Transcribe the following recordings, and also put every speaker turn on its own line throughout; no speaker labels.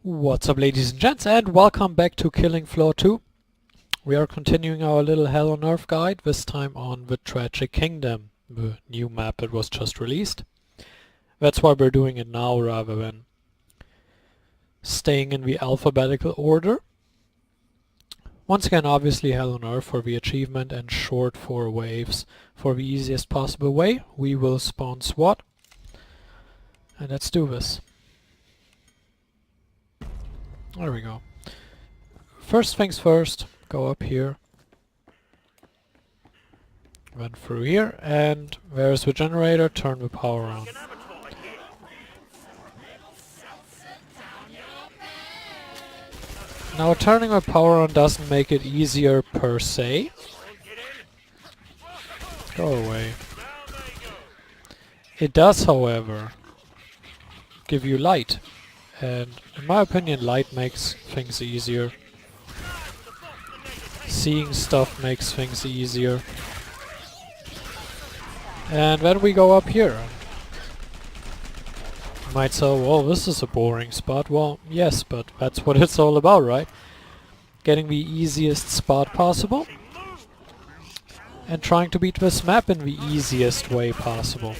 What's up, ladies and gents, and welcome back to Killing Floor 2. We are continuing our little Hell on Earth guide, this time on the Tragic Kingdom, the new map that was just released. That's why we're doing it now rather than staying in the alphabetical order. Once again, obviously Hell on Earth for the achievement and short 4 waves for the easiest possible way. We will spawn SWAT, and let's do this. There we go. First things first, go up here, then through here, and there's the generator, turn the power on. Now turning the power on doesn't make it easier per se. Go away. It does, however, give you light. And in my opinion, light makes things easier. Seeing stuff makes things easier. And then we go up here. You might say, well, this is a boring spot. Well, yes, but that's what it's all about, right? Getting the easiest spot possible. And trying to beat this map in the easiest way possible.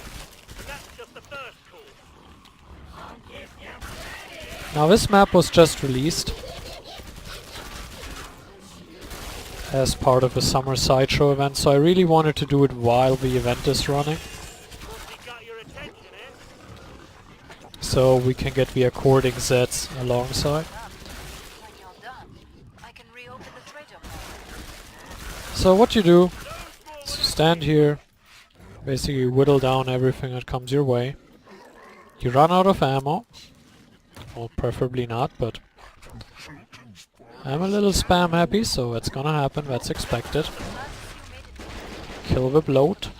Now this map was just released as part of a summer sideshow event, so I really wanted to do it while the event is running. So we can get the according sets alongside. So what you do is you stand here, basically whittle down everything that comes your way. You run out of ammo. Well, preferably not, but I'm a little spam happy, so that's gonna happen, that's expected. Kill the bloat.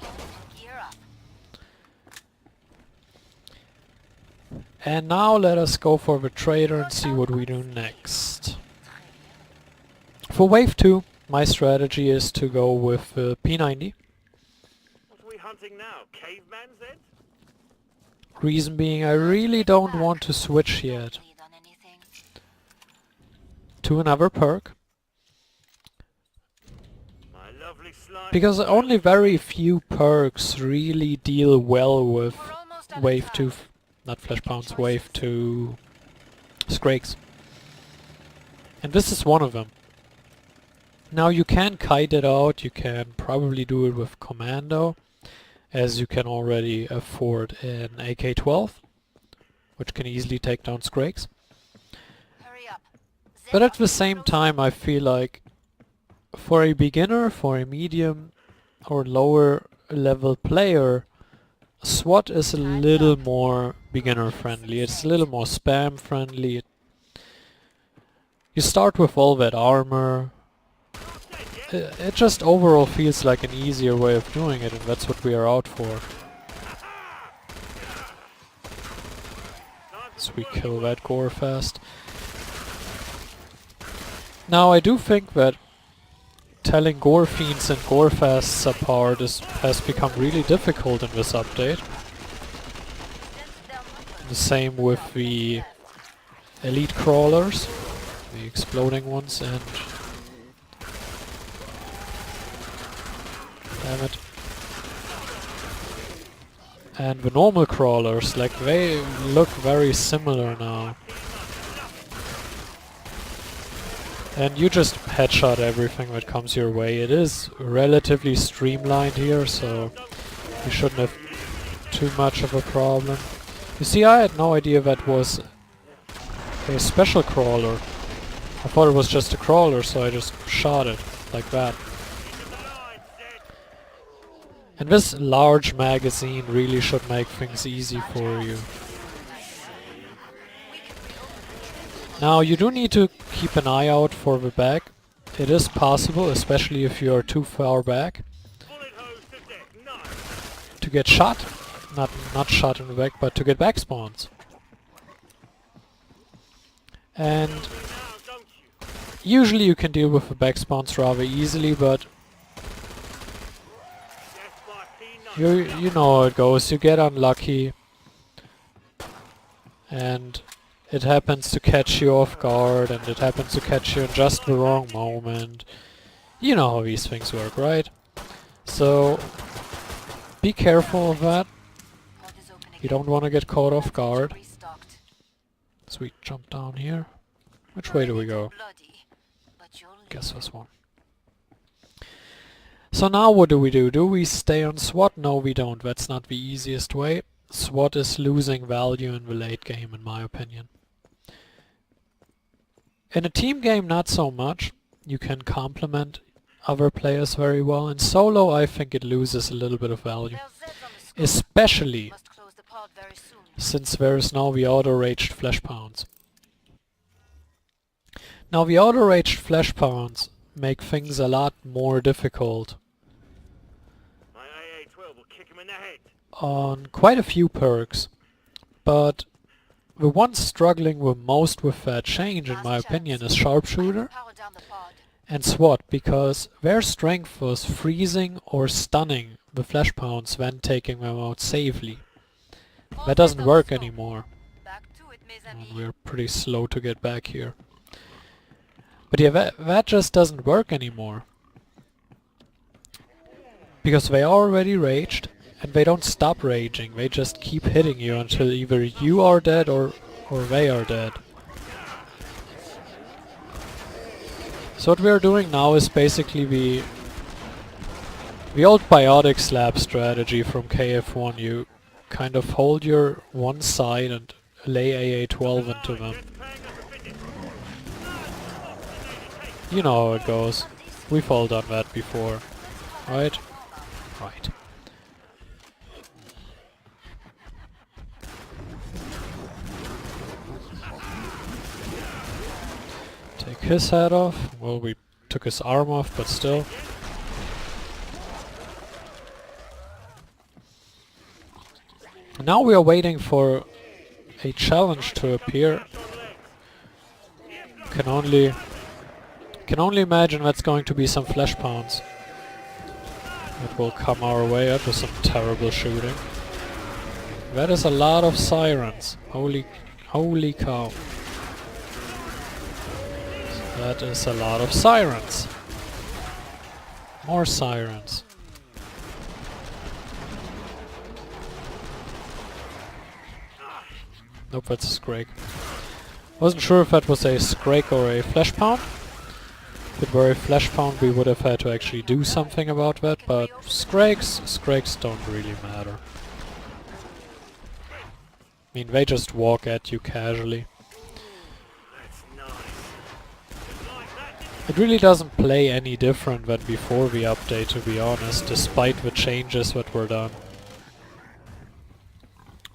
And now let us go for the trader and see what we do next. For wave 2, my strategy is to go with P90.
What are we hunting now? Caveman Zeds?
Reason being, I really don't want to switch yet to another perk, because only very few perks really deal well with wave 2, not flesh pounds, wave 2 Scrakes. And this is one of them. Now you can kite it out, you can probably do it with Commando, as you can already afford an AK-12, which can easily take down Scrakes. But at the same time, I feel like for a beginner, for a medium or lower level player, SWAT is a little more beginner friendly, it's a little more spam friendly. You start with all that armor. It just overall feels like an easier way of doing it, and that's what we are out for. So we kill that gore fast. Now I do think that telling gore fiends and gore fasts apart has become really difficult in this update. The same with the elite crawlers, the exploding ones, and damn it. And the normal crawlers, like, they look very similar now. And you just headshot everything that comes your way. It is relatively streamlined here, so you shouldn't have too much of a problem. You see, I had no idea that was a special crawler. I thought it was just a crawler, so I just shot it like that. And this large magazine really should make things easy for you. Now you do need to keep an eye out for the back. It is possible, especially if you are too far back, to get shot. Not shot in the back, but to get back spawns. And usually you can deal with the back spawns rather easily, but you know how it goes. You get unlucky, and it happens to catch you off guard, and it happens to catch you in just the wrong moment. You know how these things work, right? So be careful of that. You don't want to get caught off guard. So we jump down here. Which way do we go? Guess this one. So now what do we do? Do we stay on SWAT? No, we don't. That's not the easiest way. SWAT is losing value in the late game, in my opinion. In a team game, not so much. You can complement other players very well. In solo, I think it loses a little bit of value. Especially since there is now the auto-raged flash pounds. Now the auto-raged flash pounds make things a lot more difficult
My AA-12 will kick him in the head.
on quite a few perks, but the one struggling the most with that change, in my opinion, is Sharpshooter and SWAT, because their strength was freezing or stunning the flash pounds when taking them out safely. That doesn't work anymore, and we're pretty slow to get back here. But yeah, that just doesn't work anymore. Because they are already raged, and they don't stop raging, they just keep hitting you until either you are dead or they are dead. So what we are doing now is basically the old biotic slab strategy from KF1. You kind of hold your one side and lay AA-12 into them. You know how it goes. We've all done that before, right? Right. Take his head off. Well, we took his arm off, but still. Now we are waiting for a challenge to appear. Can only imagine that's going to be some flesh pounds that will come our way after some terrible shooting. That is a lot of sirens. Holy cow. That is a lot of sirens. More sirens. Nope, that's a Scrake. Wasn't sure if that was a Scrake or a Flesh Pound. If it were a Flesh Pound, we would have had to actually do something about that, but Scrakes don't really matter. I mean, they just walk at you casually. It really doesn't play any different than before the update, to be honest, despite the changes that were done.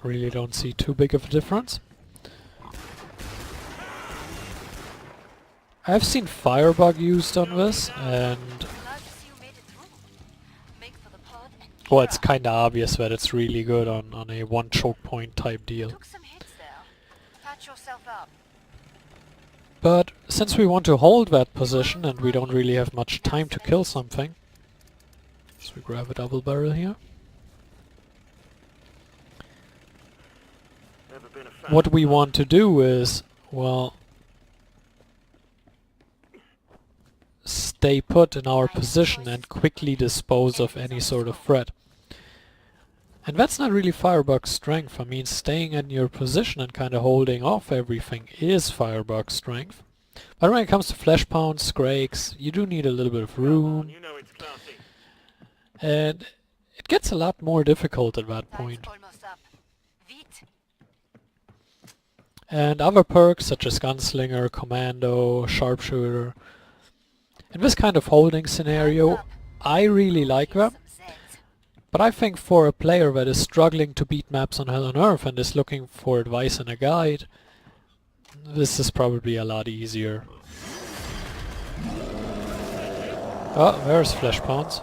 Really don't see too big of a difference. I've seen Firebug used on this, and well, it's kinda obvious that it's really good on a one choke point type deal. But since we want to hold that position and we don't really have much time to kill something, so we grab a double barrel here. What we want to do is, well, stay put in our position and quickly dispose of any sort of threat. And that's not really Firebug's strength. I mean, staying in your position and kind of holding off everything is Firebug's strength. But when it comes to Flesh Pounds, Scrakes, you do need a little bit of room. And it gets a lot more difficult at that point. And other perks such as Gunslinger, Commando, Sharpshooter. In this kind of holding scenario, I really like them. But I think for a player that is struggling to beat maps on Hell on Earth and is looking for advice and a guide, this is probably a lot easier. Oh, there's Flesh Pounds.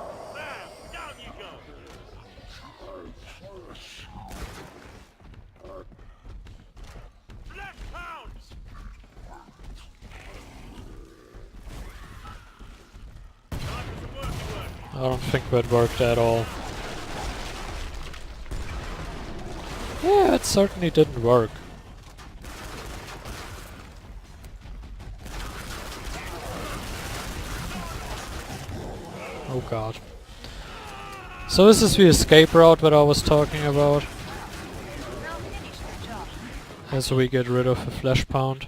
I don't think that worked at all. Yeah, it certainly didn't work. god. So this is the escape route that I was talking about. As we get rid of the flesh pound.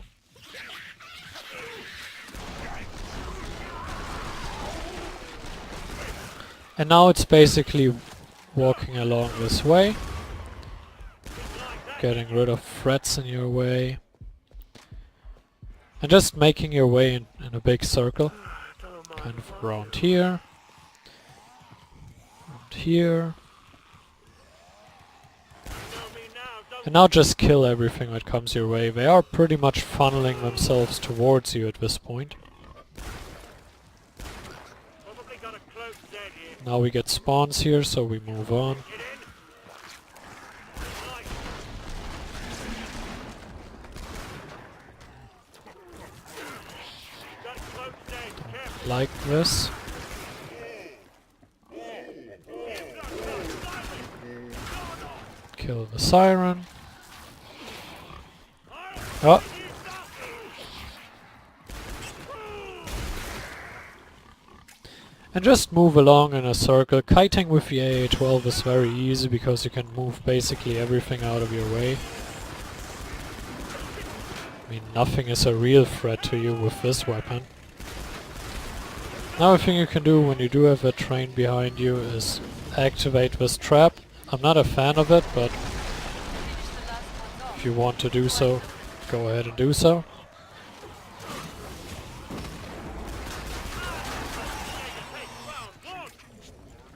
And now it's basically walking along this way. Getting rid of threats in your way. And just making your way in a big circle. Kind of around here. Around here. And now just kill everything that comes your way. They are pretty much funneling themselves towards you at this point. Now we get spawns here, so we move on. Like this. Kill the siren. Oh. And just move along in a circle. Kiting with the AA-12 is very easy because you can move basically everything out of your way. I mean, nothing is a real threat to you with this weapon. Another thing you can do when you do have a train behind you is activate this trap. I'm not a fan of it, but if you want to do so, go ahead and do so.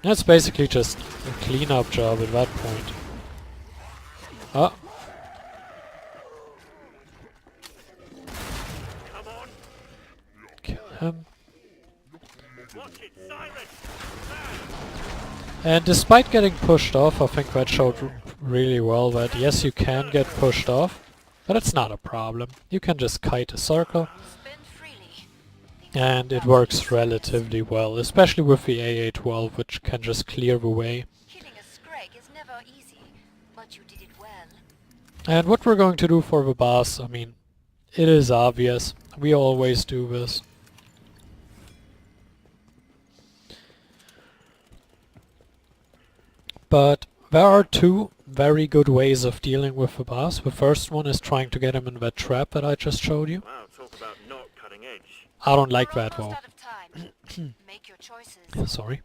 That's basically just a cleanup job at that point. Ah. Kill him. And despite getting pushed off, I think that showed really well that yes, you can get pushed off, but it's not a problem. You can just kite a circle, and it works relatively well, especially with the AA-12, which can just clear the way.
Killing a Scrag is never easy, but you did it well.
And what we're going to do for the boss, I mean, it is obvious. We always do this. But there are two very good ways of dealing with the boss. The first one is trying to get him in that trap that I just showed you.
Wow, talk about not cutting edge.
I don't like
We're
that
almost
though.
out of time. Make your choices.
Sorry.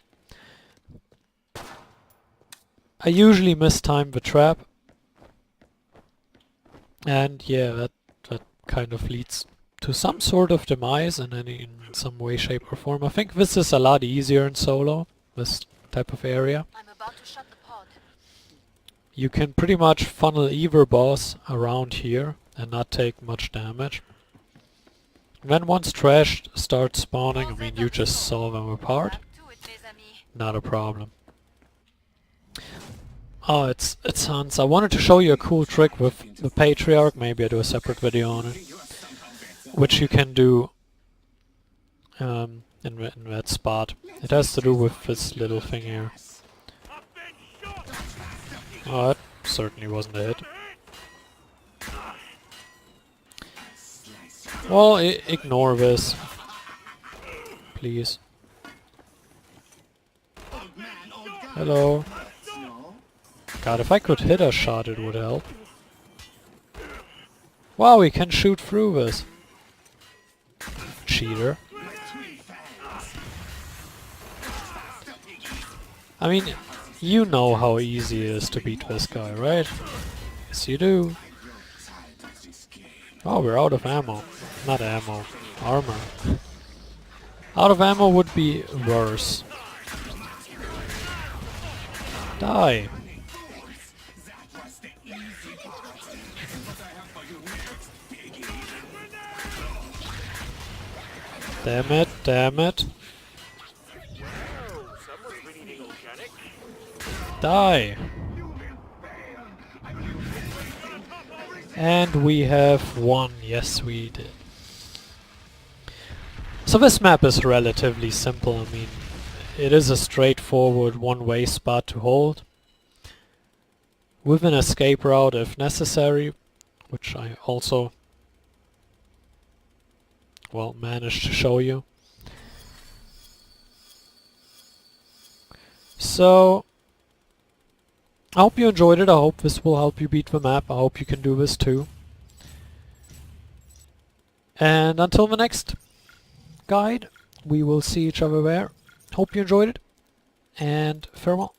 I usually mistime the trap. And yeah, that kind of leads to some sort of demise in some way, shape or form. I think this is a lot easier in solo, this type of area.
I'm about to shut the pod.
You can pretty much funnel either boss around here and not take much damage. Then once trash starts spawning, I mean, you just saw them apart.
Back to it, mes amis.
Not a problem. Oh, it's Hans. I wanted to show you a cool trick with the Patriarch. Maybe I do a separate video on it. Which you can do in that spot. It has to do with this little thing here. Oh, that certainly wasn't a hit. Well, ignore this. Please. Hello. God, if I could hit a shot, it would help. Wow, we can shoot through this. Cheater. I mean, you know how easy it is to beat this guy, right? Yes, you do. Oh, we're out of ammo. Not ammo. Armor. Out of ammo would be worse. Die. Damn it, damn it.
Someone's been eating organic.
Die. And we have won. Yes, we did. So this map is relatively simple. I mean, it is a straightforward one-way spot to hold, with an escape route if necessary, which I also, well, managed to show you. So, I hope you enjoyed it. I hope this will help you beat the map. I hope you can do this too. And until the next guide, we will see each other there. Hope you enjoyed it, and farewell.